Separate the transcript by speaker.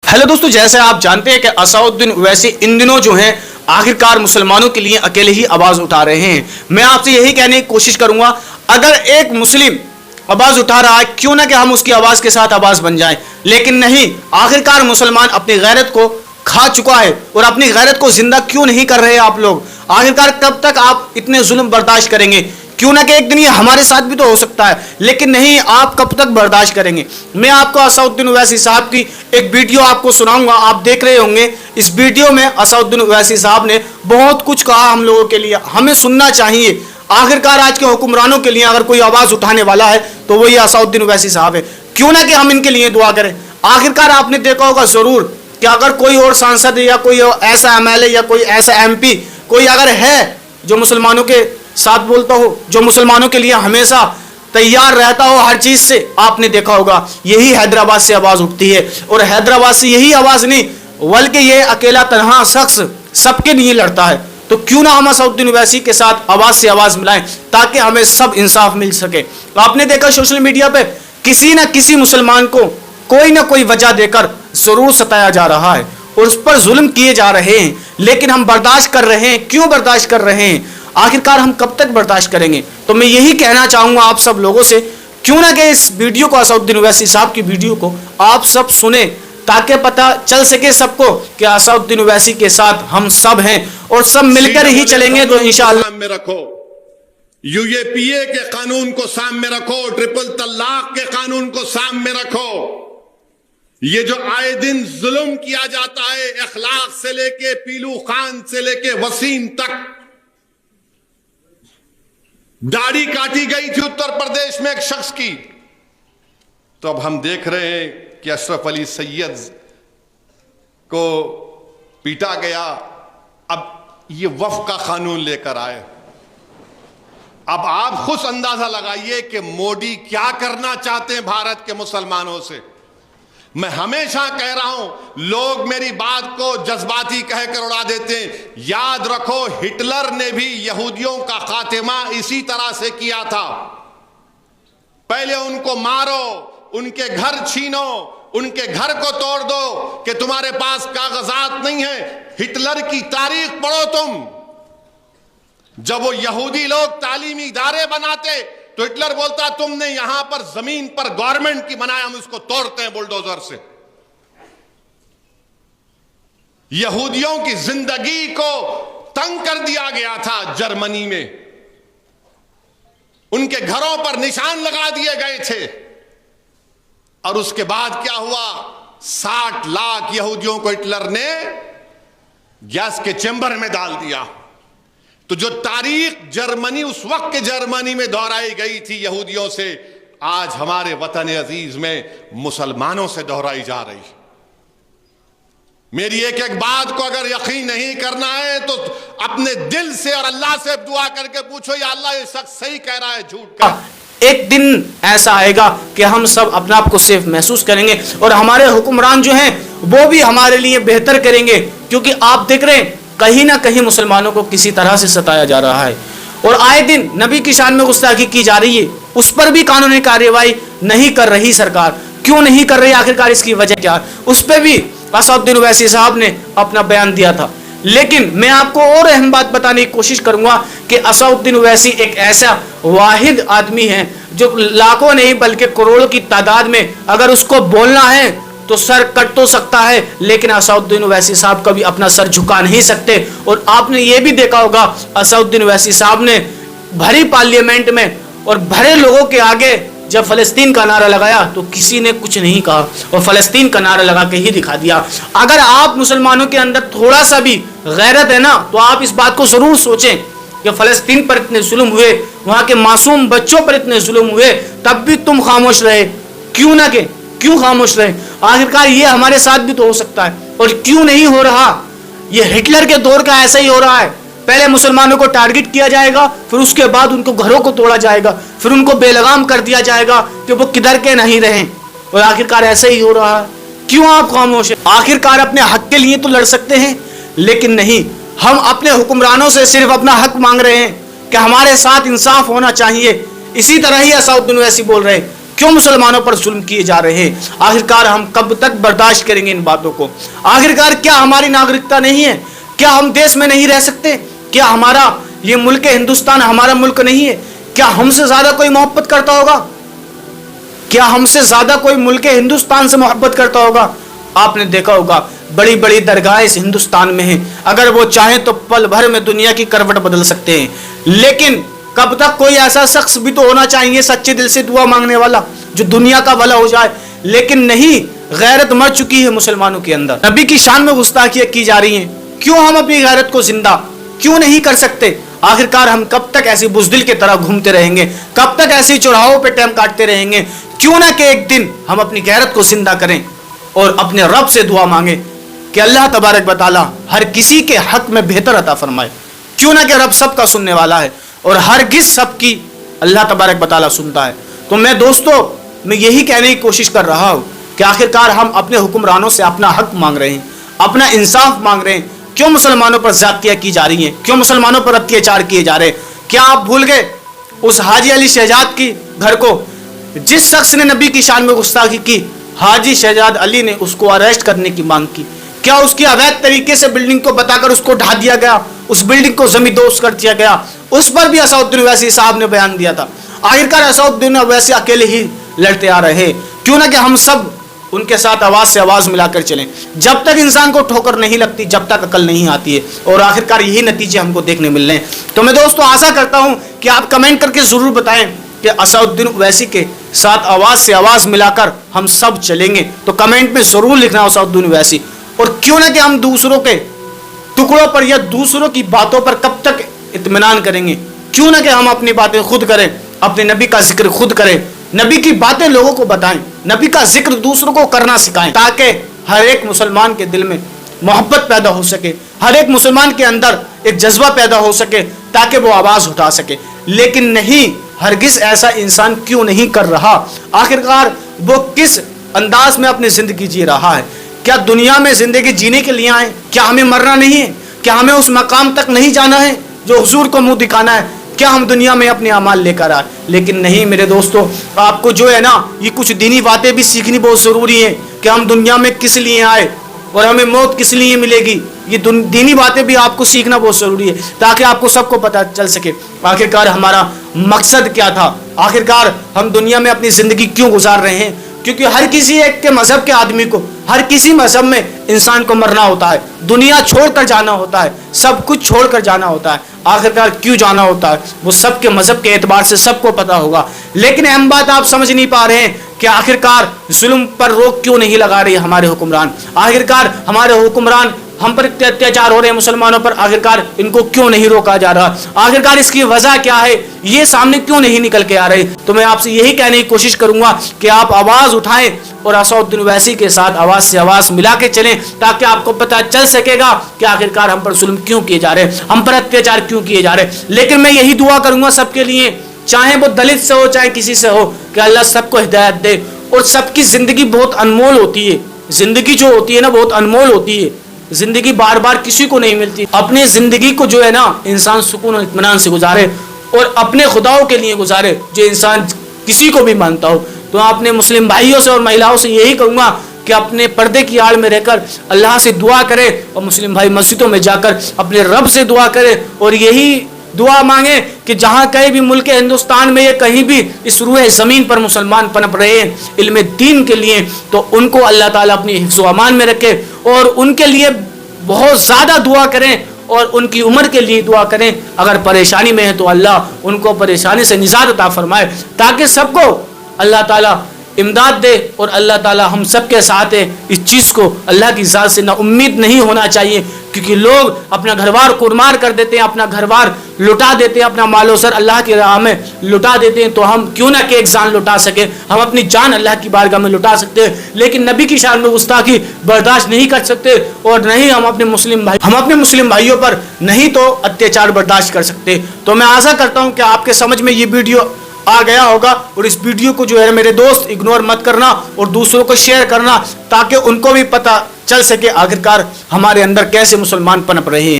Speaker 1: Hello दोस्तों, जैसे आप जानते हैं कि असदुद्दीन ओवैसी इन दिनों जो हैं आखिरकार मुसलमानों के लिए अकेले ही आवाज उठा रहे हैं। मैं आपसे यही कहने की कोशिश करूंगा, अगर एक मुस्लिम आवाज उठा रहा है, क्यों ना कि हम उसकी आवाज के साथ आवाज बन जाएं। लेकिन नहीं, आखिरकार मुसलमान अपनी गैरत को खा चुका है और अपनी गैरत को जिंदा क्यों नहीं कर रहे आप लोग। आखिरकार कब तक आप इतने जुल्म बर्दाश्त करेंगे? क्यों ना कि एक दिन ये हमारे साथ भी तो हो सकता है, लेकिन नहीं, आप कब तक बर्दाश्त करेंगे। मैं आपको असदुद्दीन ओवैसी साहब की एक वीडियो आपको सुनाऊंगा, आप देख रहे होंगे। इस वीडियो में असदुद्दीन ओवैसी साहब ने बहुत कुछ कहा हम लोगों के लिए, हमें सुनना चाहिए। आखिरकार आज के हुक्मरानों के लिए अगर कोई आवाज उठाने वाला है तो वो ये असदुद्दीन ओवैसी साहब है। क्यों ना कि हम इनके लिए दुआ करें। आखिरकार आपने देखा होगा जरूर कि अगर कोई और सांसद या कोई ऐसा एमएलए या कोई ऐसा एमपी कोई अगर है जो मुसलमानों के साथ बोलता हो, जो मुसलमानों के लिए हमेशा तैयार रहता हो हर चीज से, आपने देखा होगा यही हैदराबाद से आवाज उठती है। और हैदराबाद से यही आवाज नहीं बल्कि ये अकेला तन्हा शख्स सबके लिए लड़ता है। तो क्यों ना हम असदुद्दीन ओवैसी के साथ आवाज से आवाज मिलाएं ताकि हमें सब इंसाफ मिल सके। आपने देखा सोशल मीडिया पे किसी ना किसी मुसलमान को कोई ना कोई वजह देकर जरूर सताया जा रहा है और उस पर जुल्म किए जा रहे हैं, लेकिन हम बर्दाश्त कर रहे हैं। क्यों बर्दाश्त कर रहे हैं? आखिरकार हम कब तक बर्दाश्त करेंगे? तो मैं यही कहना चाहूंगा आप सब लोगों से, क्यों ना कि इस वीडियो को, असदुद्दीन ओवैसी साहब की वीडियो को आप सब सुने ताकि पता चल सके सबको कि असदुद्दीन ओवैसी के साथ हम सब हैं और सब मिलकर ही चलेंगे। तो इंशाअल्लाह
Speaker 2: में रखो, यूएपीए के कानून को सामने रखो, ट्रिपल तलाक के कानून को सामने रखो। ये जो आए दिन जुल्म किया जाता है, अखलाक से लेके पीलू खान से लेके वसीम तक, दाढ़ी काटी गई थी उत्तर प्रदेश में एक शख्स की, तो अब हम देख रहे हैं कि अशरफ अली सैयद को पीटा गया। अब ये वफ़ का कानून लेकर आए। अब आप खुद अंदाजा लगाइए कि मोदी क्या करना चाहते हैं भारत के मुसलमानों से। मैं हमेशा कह रहा हूं, लोग मेरी बात को जज्बाती कहकर उड़ा देते हैं। याद रखो, हिटलर ने भी यहूदियों का खात्मा इसी तरह से किया था। पहले उनको मारो, उनके घर छीनो, उनके घर को तोड़ दो कि तुम्हारे पास कागजात नहीं है। हिटलर की तारीख पढ़ो तुम। जब वो यहूदी लोग तालीमी इदारे बनाते तो हिटलर बोलता, तुमने यहां पर जमीन पर गवर्नमेंट की बनाया, हम इसको तोड़ते हैं बुलडोजर से। यहूदियों की जिंदगी को तंग कर दिया गया था जर्मनी में, उनके घरों पर निशान लगा दिए गए थे। और उसके बाद क्या हुआ? 60 लाख यहूदियों को हिटलर ने गैस के चेंबर में डाल दिया। तो जो तारीख जर्मनी, उस वक्त के जर्मनी में दोहराई गई थी यहूदियों से, आज हमारे वतन अजीज में मुसलमानों से दोहराई जा रही। मेरी एक एक बात को अगर यकीन नहीं करना है तो अपने दिल से और अल्लाह से दुआ करके पूछो, या अल्लाह ये शख्स सही कह रहा है झूठ का।
Speaker 1: एक दिन ऐसा आएगा कि हम सब अपने आप को सेफ महसूस करेंगे और हमारे हुक्मरान जो हैं वो भी हमारे लिए बेहतर करेंगे। क्योंकि आप देख रहे हैं कहीं ना कहीं मुसलमानों को किसी तरह से सताया जा रहा है और आए दिन नबी की शान में गुस्ताखी की जा रही है, उस पर भी कानूनी कार्यवाही नहीं कर रही सरकार। क्यों नहीं कर रही? आखिरकार इसकी वजह क्या? उस पर भी असदुद्दीन ओवैसी साहब ने अपना बयान दिया था। लेकिन मैं आपको और अहम बात बताने की कोशिश करूंगा कि असदुद्दीन ओवैसी एक ऐसा वाहिद आदमी है जो लाखों नहीं बल्कि करोड़ों की तादाद में अगर उसको बोलना है तो सर कट तो सकता है, लेकिन असदुद्दीन ओवैसी साहब कभी अपना सर झुका नहीं सकते। और आपने ये भी देखा होगा, असदुद्दीन ओवैसी साहब ने भरी पार्लियामेंट में और भरे लोगों के आगे जब फलस्तीन का नारा लगाया तो किसी ने कुछ नहीं कहा और फलस्तीन का नारा लगा के ही दिखा दिया। अगर आप मुसलमानों के अंदर थोड़ा सा भी गैरत है ना, तो आप इस बात को जरूर सोचें कि फलस्तीन पर इतने जुल्म हुए, वहां के मासूम बच्चों पर इतने जुल्म हुए, तब भी तुम खामोश रहे। क्यों ना के क्यों खामोश रहे? आखिरकार ये हमारे साथ भी तो हो सकता है। और क्यों नहीं हो रहा? ये हिटलर के दौर का ऐसा ही हो रहा है। पहले मुसलमानों को टारगेट किया जाएगा, फिर उसके बाद उनको घरों को तोड़ा जाएगा, फिर उनको बेलगाम कर दिया जाएगा कि वो किधर के नहीं रहे। और आखिरकार ऐसा ही हो रहा है। क्यों आप खामोश हैं? आखिरकार अपने हक के लिए तो लड़ सकते हैं, लेकिन नहीं, हम अपने हुक्मरानों से सिर्फ अपना हक मांग रहे हैं कि हमारे साथ इंसाफ होना चाहिए। इसी तरह ही असदुद्दीन ओवैसी बोल रहे हैं, क्यों मुसलमानों पर जुल्म किए जा रहे हैं? आखिरकार हम कब तक बर्दाश्त करेंगे इन बातों को? आखिरकार क्या हमारी नागरिकता नहीं है? क्या हम देश में नहीं रह सकते? क्या हमारा ये मुल्क हिंदुस्तान हमारा मुल्क नहीं है? क्या हमसे ज्यादा कोई मोहब्बत करता होगा? क्या हमसे ज्यादा कोई मुल्क हिंदुस्तान से मोहब्बत करता होगा? आपने देखा होगा बड़ी बड़ी दरगाहें इस हिंदुस्तान में हैं, अगर वो चाहें तो पल भर में दुनिया की करवट बदल सकते हैं। लेकिन कब तक कोई ऐसा शख्स भी तो होना चाहिए सच्चे दिल से दुआ मांगने वाला, जो दुनिया का भला हो जाए। लेकिन नहीं, गैरत मर चुकी है मुसलमानों के अंदर। नबी की शान में गुस्ताखियां की जा रही हैं। क्यों हम अपनी गैरत को जिंदा क्यों नहीं कर सकते? आखिरकार हम कब तक ऐसी बुजदिल की तरह घूमते रहेंगे? कब तक ऐसी चौराहों पे टाइम काटते रहेंगे? क्यों ना कि एक दिन हम अपनी गैरत को जिंदा करें और अपने रब से दुआ मांगे कि अल्लाह तबारक व तआला हर किसी के हक में बेहतर अता फरमाए। क्यों ना कि रब सबका सुनने वाला है और हरगिज़ सबकी अल्लाह तबारक व तआला सुनता है। तो मैं दोस्तों, मैं यही कहने की कोशिश कर रहा हूँ कि आखिरकार हम अपने हुक्मरानों से अपना हक मांग रहे हैं, अपना इंसाफ मांग रहे हैं। क्यों मुसलमानों पर ज़्यादतियाँ की जा रही हैं? क्यों मुसलमानों पर अत्याचार किए जा रहे हैं? क्या आप भूल गए उस हाजी अली शहजाद की घर को? जिस शख्स ने नबी की शान में गुस्ताखी की, हाजी शहजाद अली ने उसको अरेस्ट करने की मांग की। क्या उसकी अवैध तरीके से बिल्डिंग को बताकर उसको ढा दिया गया? उस बिल्डिंग को जमींदोज कर दिया गया। उस पर भी असदुद्दीन ओवैसी साहब ने बयान दिया था। आखिरकार असदुद्दीन ओवैसी अकेले ही लड़ते आ रहे। क्यों ना कि हम सब उनके साथ आवाज से आवाज मिलाकर चलें। जब तक इंसान को ठोकर नहीं लगती, जब तक अकल नहीं आती है, और आखिरकार यही नतीजे हमको देखने मिल रहे हैं। तो मैं दोस्तों आशा करता हूं कि आप कमेंट करके जरूर बताएं कि असदुद्दीन ओवैसी के साथ आवाज से आवाज मिलाकर हम सब चलेंगे। तो कमेंट में जरूर लिखना असदुद्दीन ओवैसी। और क्यों ना कि हम दूसरों के टुकड़ों पर या दूसरों की बातों पर कब तक इत्मीनान करेंगे? क्यों ना कि हम अपनी बातें खुद करें, अपने नबी का जिक्र खुद करें, नबी की बातें लोगों को बताएं, नबी का जिक्र दूसरों को करना सिखाएं, ताकि हर एक मुसलमान के दिल में मोहब्बत पैदा हो सके, हर एक मुसलमान के अंदर एक जज्बा पैदा हो सके, ताकि वो आवाज उठा सके। लेकिन नहीं, हरगिज ऐसा इंसान क्यों नहीं कर रहा? आखिरकार वो किस अंदाज में अपनी जिंदगी जी रहा है? क्या दुनिया में जिंदगी जीने के लिए आए? क्या हमें मरना नहीं है? क्या हमें उस मकाम तक नहीं जाना है जो हुजूर को मुंह दिखाना है? क्या हम दुनिया में अपने अमाल लेकर आए? लेकिन नहीं मेरे दोस्तों, आपको जो है ना, ये कुछ दीनी बातें भी सीखनी बहुत ज़रूरी है कि हम दुनिया में किस लिए आए और हमें मौत किस लिए मिलेगी। ये दीनी बातें भी आपको सीखना बहुत ज़रूरी है, ताकि आपको सबको पता चल सके आखिरकार हमारा मकसद क्या था, आखिरकार हम दुनिया में अपनी ज़िंदगी क्यों गुजार रहे हैं। क्योंकि हर किसी एक के मजहब के आदमी को, हर किसी मजहब में इंसान को मरना होता है, दुनिया छोड़कर जाना होता है, सब कुछ छोड़कर जाना होता है। आखिरकार क्यों जाना होता है वो सबके मजहब के एतबार से सबको पता होगा। लेकिन अहम बात आप समझ नहीं पा रहे हैं कि आखिरकार जुल्म पर रोक क्यों नहीं लगा रही हमारे हुक्मरान। आखिरकार हमारे हुक्मरान हम पर अत्याचार हो रहे हैं मुसलमानों पर, आखिरकार इनको क्यों नहीं रोका जा रहा? आखिरकार इसकी वजह क्या है? ये सामने क्यों नहीं निकल के आ रहे? तो मैं आपसे यही कहने की कोशिश करूंगा कि आप आवाज उठाएं और असदुद्दीन ओवैसी के साथ आवाज से आवाज मिला के चलें, ताकि आपको पता चल सकेगा कि आखिरकार हम पर जुल्म क्यों किए जा रहे हैं, हम पर अत्याचार क्यों किए जा रहे हैं। लेकिन मैं यही दुआ करूंगा सबके लिए, चाहे वो दलित से हो चाहे किसी से हो, कि अल्लाह सबको हिदायत दे। और सबकी जिंदगी बहुत अनमोल होती है, जिंदगी जो होती है ना बहुत अनमोल होती है, जिंदगी बार बार किसी को नहीं मिलती। अपनी जिंदगी को जो है ना इंसान सुकून और इत्मीनान से गुजारे और अपने खुदाओं के लिए गुजारे जो इंसान किसी को भी मानता हो। तो अपने मुस्लिम भाइयों से और महिलाओं से यही कहूँगा कि अपने पर्दे की आड़ में रहकर अल्लाह से दुआ करें और मुस्लिम भाई मस्जिदों में जाकर अपने रब से दुआ करें और यही दुआ मांगे कि जहाँ कहीं भी मुल्क हिंदुस्तान में या कहीं भी इस रूह ज़मीन पर मुसलमान पनप रहे हैं इल्म दीन के लिए, तो उनको अल्लाह ताला अपनी हिफ्ज़ व अमान में रखे और उनके लिए बहुत ज़्यादा दुआ करें और उनकी उम्र के लिए दुआ करें। अगर परेशानी में है तो अल्लाह उनको परेशानी से निजात अता फरमाए, ताकि सबको अल्लाह ताला इमदाद दे और अल्लाह ताला हम सब के साथ है। इस चीज़ को अल्लाह की ज़ात से ना उम्मीद नहीं होना चाहिए, क्योंकि लोग अपना घरबार कुरमार कर देते हैं, अपना घरबार लुटा देते हैं, अपना मालो सर अल्लाह की राह में लुटा देते हैं। तो हम क्यों ना कि एक जान लुटा सके, हम अपनी जान अल्लाह की बारगाह में लुटा सकते हैं, लेकिन नबी की शान में गुस्ताखी बर्दाश्त नहीं कर सकते और नहीं हम अपने मुस्लिम भाइयों पर नहीं तो अत्याचार बर्दाश्त कर सकते। तो मैं आशा करता हूँ कि आपके समझ में ये वीडियो आ गया होगा और इस वीडियो को जो है मेरे दोस्त इग्नोर मत करना और दूसरों को शेयर करना, ताकि उनको भी पता चल सके आखिरकार हमारे अंदर कैसे मुसलमान पनप रहे हैं।